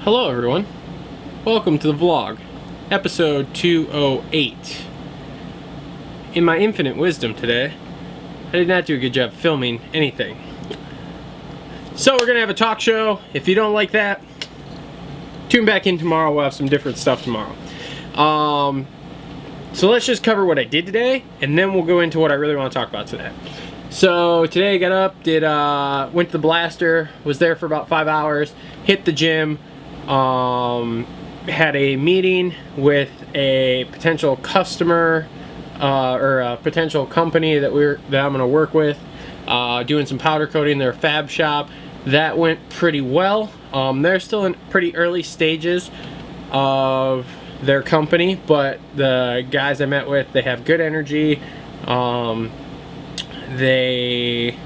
Hello everyone, welcome to the vlog, episode 208. In my infinite wisdom today, I did not do a good job filming anything. So we're gonna have a talk show. If you don't like that, tune back in tomorrow. We'll have some different stuff tomorrow. So let's just cover what I did today, and then we'll go into what I really want to talk about today. So today I got up, went to the Blaster, was there for about 5 hours, hit the gym, had a meeting with a potential customer or a potential company that I'm going to work with, doing some powder coating, their fab shop. That went pretty well. They're still in pretty early stages of their company, but the guys I met with, they have good energy. They,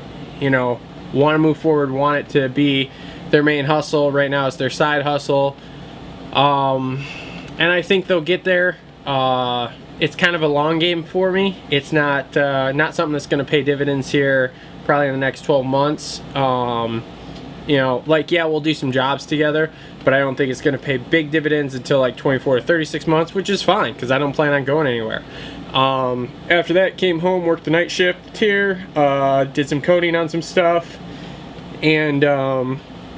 want to move forward, want it to be their main hustle. Right now it's their side hustle, and I think they'll get there. It's kind of a long game for me. It's not something that's going to pay dividends here probably in the next 12 months. Yeah, we'll do some jobs together, but I don't think it's going to pay big dividends until like 24 to 36 months, which is fine because I don't plan on going anywhere. After that, came home, worked the night shift here, did some coating on some stuff, and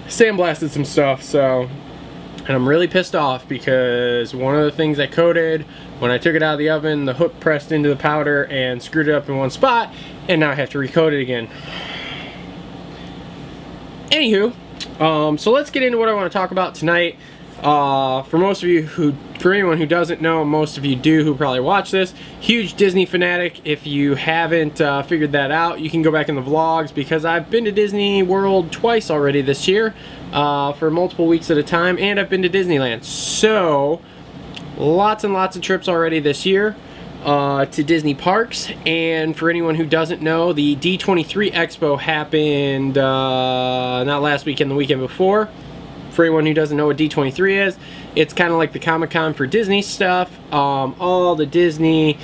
sandblasted some stuff. And I'm really pissed off because one of the things I coated, when I took it out of the oven, the hook pressed into the powder and screwed it up in one spot, and now I have to recoat it again. Anywho, so let's get into what I want to talk about tonight. For anyone who doesn't know, most of you do who probably watch this, huge Disney fanatic. If you haven't figured that out, you can go back in the vlogs because I've been to Disney World twice already this year for multiple weeks at a time, and I've been to Disneyland. So lots and lots of trips already this year to Disney parks. And for anyone who doesn't know, the D23 Expo happened not last weekend, the weekend before. For anyone who doesn't know what D23 is, it's kind of like the Comic-Con for Disney stuff. All the Disney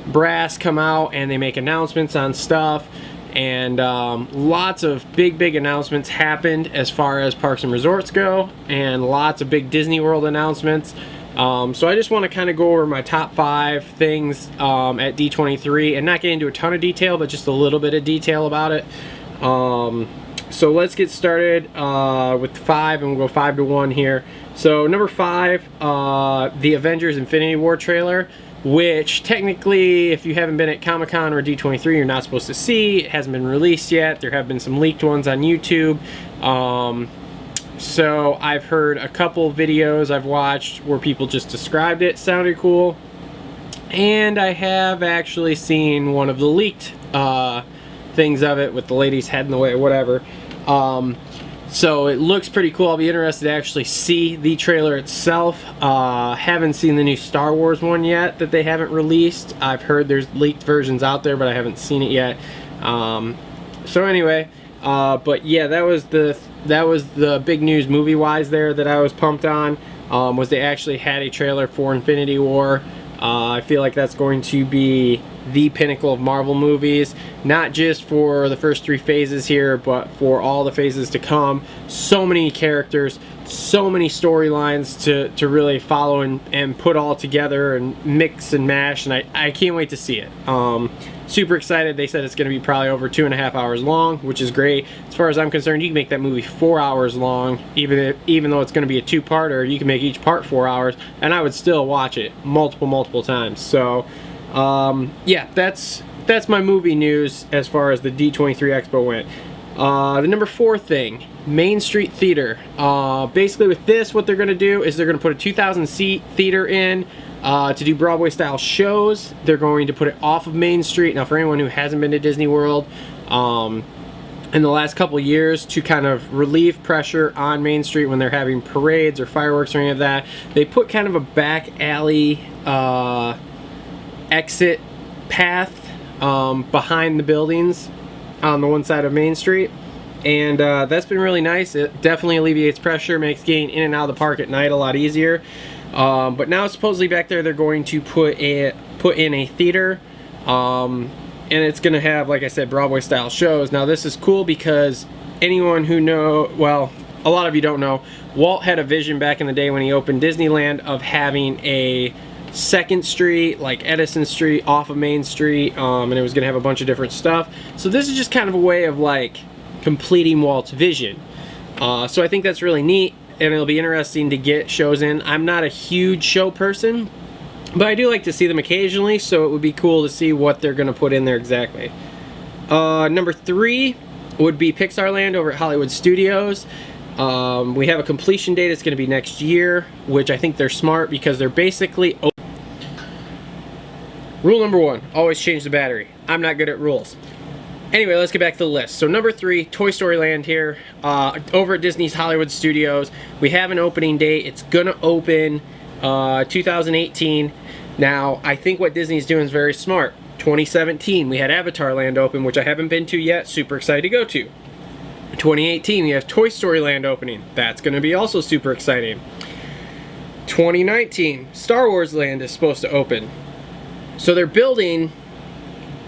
brass come out and they make announcements on stuff, and lots of big announcements happened as far as parks and resorts go, and lots of big Disney World announcements. So I just want to kind of go over my top 5 things at D23 and not get into a ton of detail, but just a little bit of detail about it. So let's get started with 5, and we'll go 5 to 1 here. So number 5, the Avengers Infinity War trailer, which technically, if you haven't been at Comic-Con or D23, you're not supposed to see. It hasn't been released yet. There have been some leaked ones on YouTube. So I've heard a couple videos I've watched where people just described it, sounded cool. And I have actually seen one of the leaked things of it with the lady's head in the way, whatever. So it looks pretty cool. I'll be interested to actually see the trailer itself. Haven't seen the new Star Wars one yet that they haven't released. I've heard there's leaked versions out there, but I haven't seen it yet. So anyway, but yeah, that was the big news movie wise there that I was pumped on, was they actually had a trailer for Infinity War. I feel like that's going to be the pinnacle of Marvel movies, not just for the first 3 phases here, but for all the phases to come. So many characters, so many storylines to really follow and put all together and mix and mash, and I can't wait to see it. Super excited. They said it's going to be probably over 2.5 hours long, which is great. As far as I'm concerned, you can make that movie 4 hours long, even though it's going to be a 2-parter. You can make each part 4 hours, and I would still watch it multiple times. So yeah, that's my movie news as far as the D23 Expo went. The number 4 thing, Main Street Theater. Basically with this, what they're going to do is they're going to put a 2,000 seat theater in to do Broadway style shows. They're going to put it off of Main Street. Now for anyone who hasn't been to Disney World, in the last couple years, to kind of relieve pressure on Main Street when they're having parades or fireworks or any of that, they put kind of a back alley exit path behind the buildings on the one side of Main Street, and that's been really nice. It definitely alleviates pressure, makes getting in and out of the park at night a lot easier. But now supposedly back there they're going to put in a theater, and it's going to have, like I said, Broadway style shows. Now this is cool because anyone who a lot of you don't know, Walt had a vision back in the day when he opened Disneyland of having a second street, like Edison Street, off of Main Street, and it was going to have a bunch of different stuff. So this is just kind of a way of like completing Walt's vision. So I think that's really neat, and it'll be interesting to get shows in. I'm not a huge show person, but I do like to see them occasionally, so it would be cool to see what they're going to put in there exactly. Number 3 would be Pixar Land over at Hollywood Studios. We have a completion date. It's going to be next year, which I think they're smart because they're basically... Rule number 1, always change the battery. I'm not good at rules. Anyway, let's get back to the list. So number 3, Toy Story Land here, over at Disney's Hollywood Studios. We have an opening date. It's gonna open 2018. Now, I think what Disney's doing is very smart. 2017, we had Avatar Land open, which I haven't been to yet. Super excited to go to. 2018, we have Toy Story Land opening. That's gonna be also super exciting. 2019, Star Wars Land is supposed to open. So they're building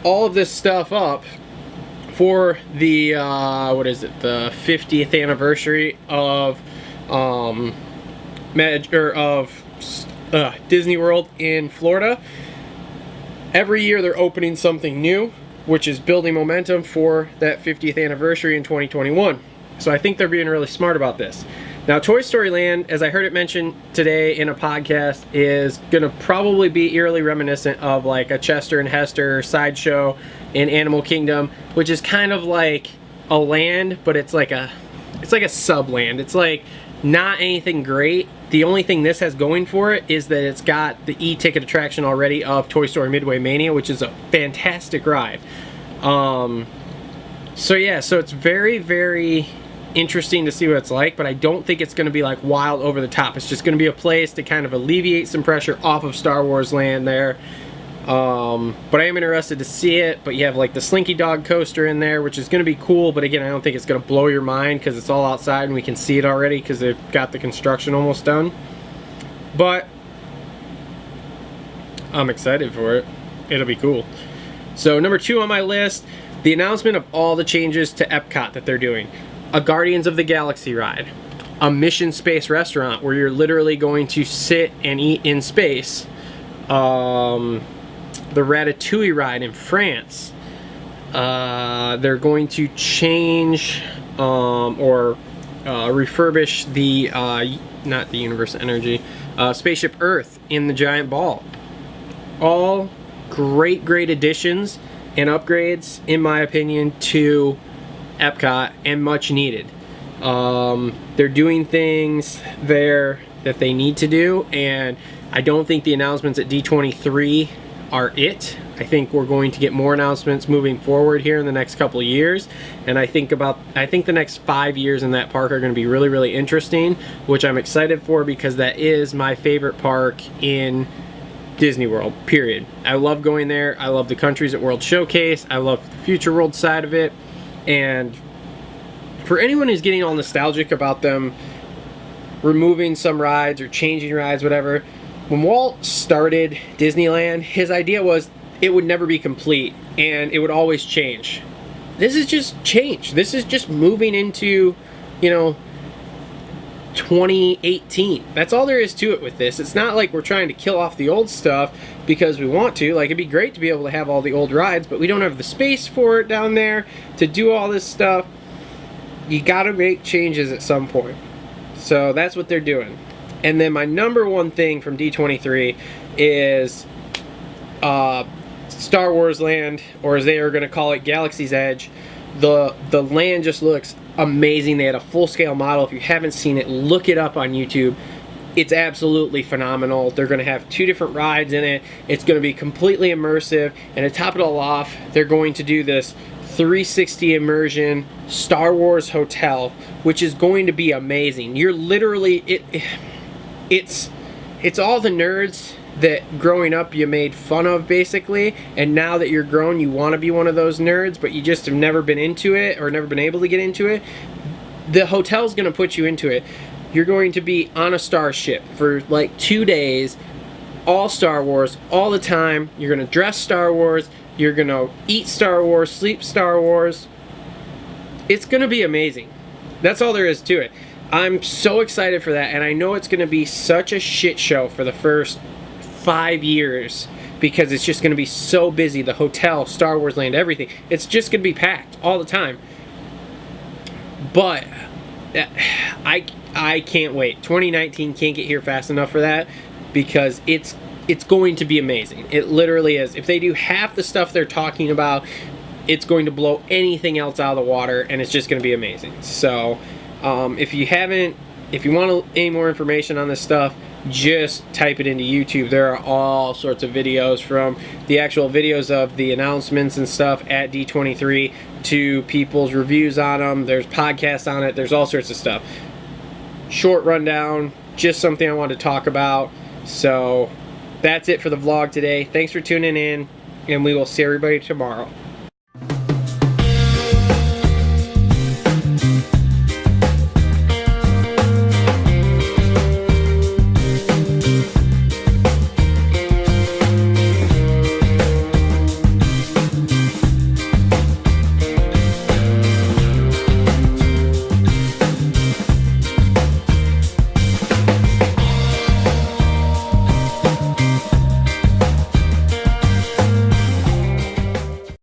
all of this stuff up for the, what is it, the 50th anniversary of, Disney World in Florida. Every year they're opening something new, which is building momentum for that 50th anniversary in 2021. So I think they're being really smart about this. Now, Toy Story Land, as I heard it mentioned today in a podcast, is going to probably be eerily reminiscent of like a Chester and Hester sideshow in Animal Kingdom, which is kind of like a land, but it's like a sub-land. It's like not anything great. The only thing this has going for it is that it's got the e-ticket attraction already of Toy Story Midway Mania, which is a fantastic ride. So yeah, so it's very, very interesting to see what it's like, but I don't think it's going to be like wild over the top. It's just going to be a place to kind of alleviate some pressure off of Star Wars Land there. But I am interested to see it. But you have like the Slinky Dog coaster in there, which is going to be cool, but again, I don't think it's going to blow your mind because it's all outside and we can see it already because they've got the construction almost done. But I'm excited for it. It'll be cool. So number 2 on my list, the announcement of all the changes to Epcot that they're doing. A Guardians of the Galaxy ride, a Mission Space restaurant where you're literally going to sit and eat in space, the Ratatouille ride in France. They're going to change or refurbish the, not the Universal Energy, Spaceship Earth in the Giant Ball. All great additions and upgrades, in my opinion, to Epcot, and much needed. They're doing things there that they need to do, and I don't think the announcements at D23 are it. I think we're going to get more announcements moving forward here in the next couple of years, and I think the next 5 years in that park are going to be really interesting, which I'm excited for because that is my favorite park in Disney World, period. I love going there. I love the countries at World Showcase. I love the Future World side of it. And for anyone who's getting all nostalgic about them removing some rides or changing rides, whatever, when Walt started Disneyland, his idea was it would never be complete and it would always change. This is just change. This is just moving into, 2018. That's all there is to it with this. It's not like we're trying to kill off the old stuff because we want to. Like, it'd be great to be able to have all the old rides, but we don't have the space for it down there to do all this stuff. You gotta make changes at some point. So that's what they're doing. And then my number 1 thing from D23 is Star Wars Land, or as they are going to call it, Galaxy's Edge. The land just looks amazing. They had a full-scale model. If you haven't seen it, look it up on YouTube. It's absolutely phenomenal. They're going to have 2 different rides in it. It's going to be completely immersive, and to top it all off, they're going to do this 360 immersion Star Wars hotel, which is going to be amazing. You're literally it's all the nerds that growing up you made fun of, basically, and now that you're grown you want to be one of those nerds, but you just have never been into it or never been able to get into it. The hotel's going to put you into it. You're going to be on a starship for like 2 days, all Star Wars, all the time. You're going to dress Star Wars. You're going to eat Star Wars, sleep Star Wars. It's going to be amazing. That's all there is to it. I'm so excited for that, and I know it's going to be such a shit show for the first 5 years because it's just going to be so busy. The hotel, Star Wars Land, everything. It's just going to be packed all the time. But I can't wait. 2019 can't get here fast enough for that because it's going to be amazing. It literally is. If they do half the stuff they're talking about, it's going to blow anything else out of the water, and it's just going to be amazing. So if you want any more information on this stuff, just type it into YouTube. There are all sorts of videos, from the actual videos of the announcements and stuff at D23 to people's reviews on them. There's podcasts on it. There's all sorts of stuff. Short rundown, just something I wanted to talk about. So that's it for the vlog today. Thanks for tuning in, and we will see everybody tomorrow.